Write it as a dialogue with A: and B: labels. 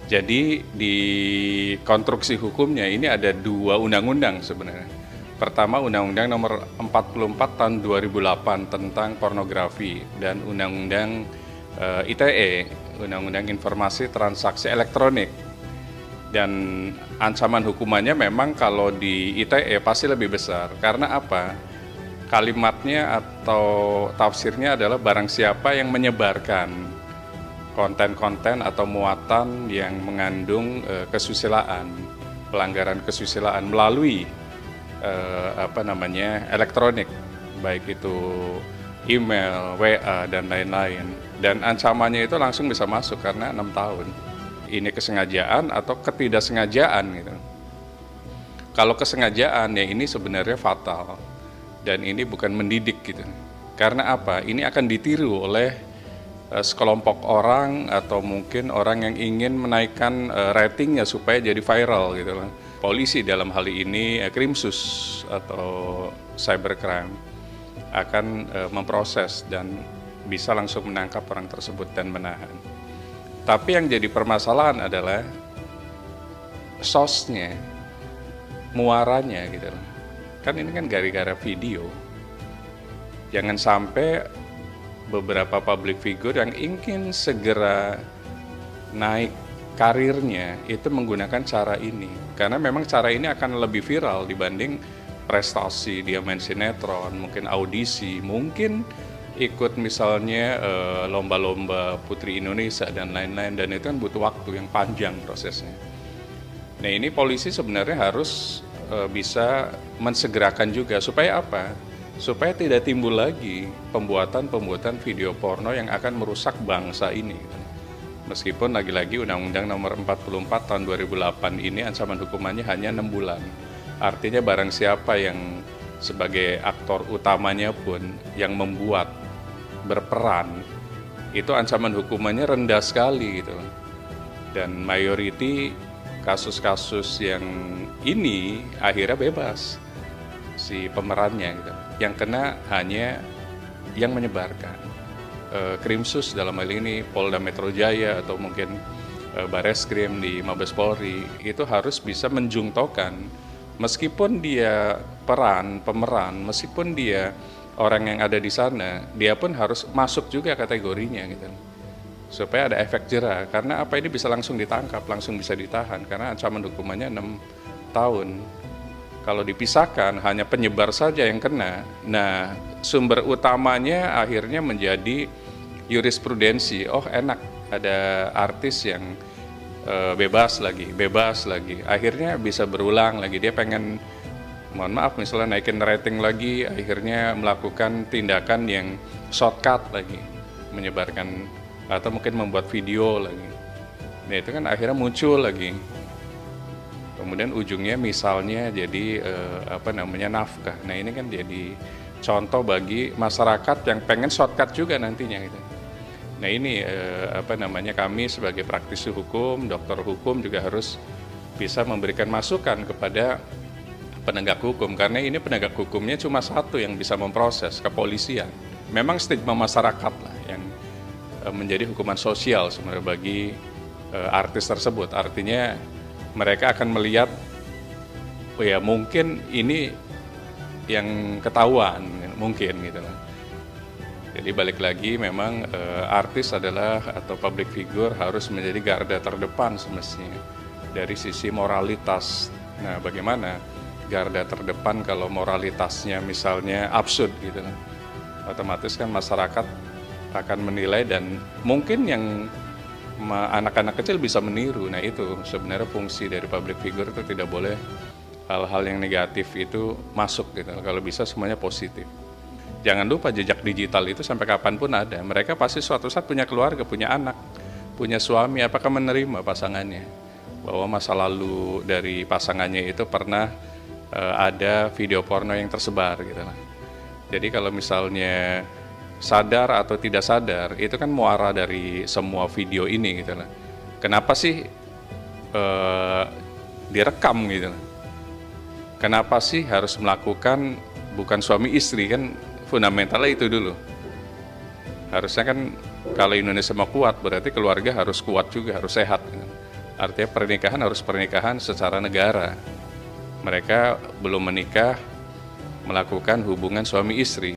A: Jadi di konstruksi hukumnya ini ada dua undang-undang sebenarnya. Pertama Undang-Undang Nomor 44 Tahun 2008 tentang pornografi dan Undang-Undang ITE, Undang-Undang Informasi Transaksi Elektronik. Dan ancaman hukumannya memang kalau di ITE pasti lebih besar. Karena apa? Kalimatnya atau tafsirnya adalah barang siapa yang menyebarkan konten-konten atau muatan yang mengandung kesusilaan, pelanggaran kesusilaan melalui elektronik, baik itu email, WA dan lain-lain. Dan ancamannya itu langsung bisa masuk karena 6 tahun. Ini kesengajaan atau ketidaksengajaan gitu. Kalau kesengajaan ya ini sebenarnya fatal dan ini bukan mendidik gitu. Karena apa? Ini akan ditiru oleh sekelompok orang atau mungkin orang yang ingin menaikkan ratingnya supaya jadi viral gitu lah. Polisi dalam hal ini Krimsus atau cybercrime akan memproses dan bisa langsung menangkap orang tersebut dan menahan. Tapi yang jadi permasalahan adalah source-nya, muaranya gitu loh. Kan ini kan gara-gara video. Jangan sampai beberapa public figure yang ingin segera naik karirnya itu menggunakan cara ini. Karena memang cara ini akan lebih viral dibanding prestasi dia main sinetron, mungkin audisi, mungkin ikut misalnya lomba-lomba Putri Indonesia dan lain-lain, dan itu kan butuh waktu yang panjang prosesnya. Nah ini polisi sebenarnya harus bisa mensegerakan juga supaya apa? Supaya tidak timbul lagi pembuatan video porno yang akan merusak bangsa ini. Meskipun lagi-lagi Undang-Undang Nomor 44 Tahun 2008 ini ancaman hukumannya hanya 6 bulan. Artinya barang siapa yang sebagai aktor utamanya pun yang membuat berperan itu ancaman hukumannya rendah sekali gitu. Dan mayoriti kasus-kasus yang ini akhirnya bebas si pemerannya gitu. Yang kena hanya yang menyebarkan. Krimsus dalam hal ini Polda Metro Jaya atau mungkin Bareskrim di Mabes Polri itu harus bisa menjungtokan meskipun dia pemeran, meskipun dia orang yang ada di sana, dia pun harus masuk juga kategorinya gitu. Supaya ada efek jera, karena apa ini bisa langsung ditangkap, langsung bisa ditahan, karena ancaman hukumannya 6 tahun. Kalau dipisahkan, hanya penyebar saja yang kena. Nah, sumber utamanya akhirnya menjadi jurisprudensi. Oh enak, ada artis yang bebas lagi. Akhirnya bisa berulang lagi, dia pengen mohon maaf misalnya naikin rating lagi, akhirnya melakukan tindakan yang shortcut lagi, menyebarkan atau mungkin membuat video lagi. Nah itu kan akhirnya muncul lagi. Kemudian ujungnya misalnya jadi nafkah. Nah ini kan jadi contoh bagi masyarakat yang pengen shortcut juga nantinya gitu. Nah ini kami sebagai praktisi hukum, dokter hukum juga harus bisa memberikan masukan kepada penegak hukum, karena ini penegak hukumnya cuma satu yang bisa memproses, kepolisian. Memang stigma masyarakat lah yang menjadi hukuman sosial sebenarnya bagi artis tersebut. Artinya mereka akan melihat, oh ya mungkin ini yang ketahuan, mungkin gitu lah. Jadi balik lagi memang artis adalah atau public figure harus menjadi garda terdepan semestinya dari sisi moralitas. Nah bagaimana garda terdepan kalau moralitasnya misalnya absurd gitu, otomatis kan masyarakat akan menilai dan mungkin yang anak-anak kecil bisa meniru. Nah itu sebenarnya fungsi dari public figure, itu tidak boleh hal-hal yang negatif itu masuk gitu. Kalau bisa semuanya positif. Jangan lupa jejak digital itu sampai kapanpun ada. Mereka pasti suatu saat punya keluarga, punya anak, punya suami. Apakah menerima pasangannya bahwa masa lalu dari pasangannya itu pernah ada video porno yang tersebar gitu lah. Jadi kalau misalnya sadar atau tidak sadar, itu kan muara dari semua video ini gitu lah. Kenapa sih direkam gitu lah? Kenapa sih harus melakukan bukan suami istri, kan fundamentalnya itu dulu. Harusnya kan kalau Indonesia mau kuat berarti keluarga harus kuat juga, harus sehat gitu. Artinya pernikahan harus pernikahan secara negara. Mereka belum menikah, melakukan hubungan suami istri.